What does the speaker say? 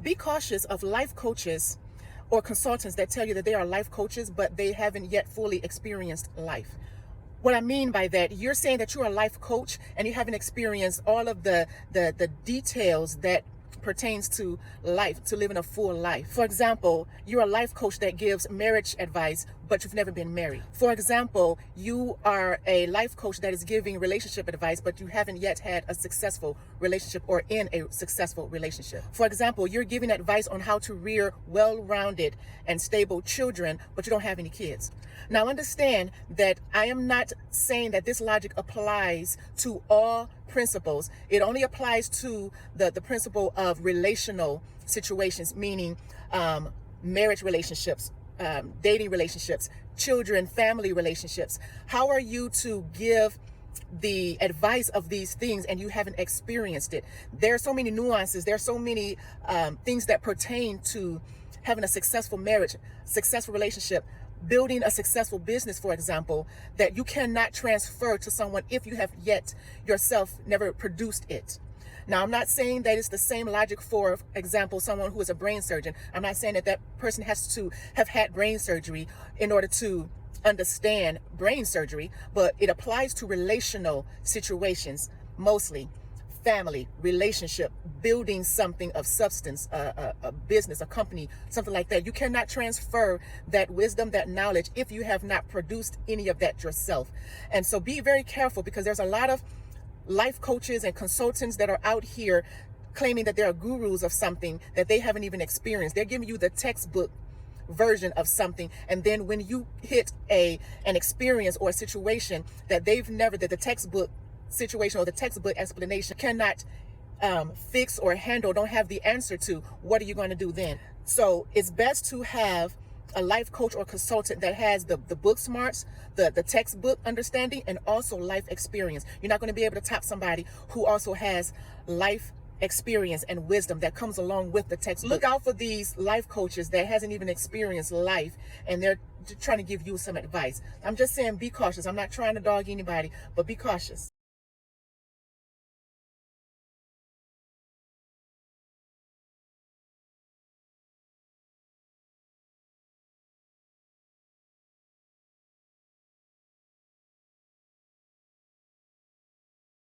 Be cautious of life coaches or consultants that tell you that they are life coaches, but they haven't yet fully experienced life. What I mean by that, you're saying that you're a life coach and you haven't experienced all of the details that pertains to life, to living a full life. For example, you're a life coach that gives marriage advice, but you've never been married. For example, you are a life coach that is giving relationship advice, but you haven't yet had a successful relationship or in a successful relationship. For example, you're giving advice on how to rear well-rounded and stable children, but you don't have any kids. Now understand that I am not saying that this logic applies to all principles. It only applies to the principle of relational situations, meaning marriage relationships, dating relationships, children, family relationships. How are you to give the advice of these things and you haven't experienced it? There are so many nuances. There are so many things that pertain to having a successful marriage, successful relationship, building a successful business, for example, that you cannot transfer to someone if you have yet yourself never produced it. Now, I'm not saying that it's the same logic for example, someone who is a brain surgeon. I'm not saying that that person has to have had brain surgery in order to understand brain surgery, but it applies to relational situations, mostly family, relationship, building something of substance, a business, a company, something like that. You cannot transfer that wisdom, that knowledge, if you have not produced any of that yourself. And so be very careful, because there's a lot of life coaches and consultants that are out here claiming that they're gurus of something that they haven't even experienced. They're giving you the textbook version of something, and then when you hit an experience or a situation that the textbook situation or the textbook explanation cannot fix or handle, don't have the answer to, what are you going to do then? So it's best to have a life coach or consultant that has the book smarts, the textbook understanding, and also life experience. You're not going to be able to top somebody who also has life experience and wisdom that comes along with the textbook. Look out for these life coaches that hasn't even experienced life and they're trying to give you some advice. I'm just saying, be cautious. I'm not trying to dog anybody, but be cautious.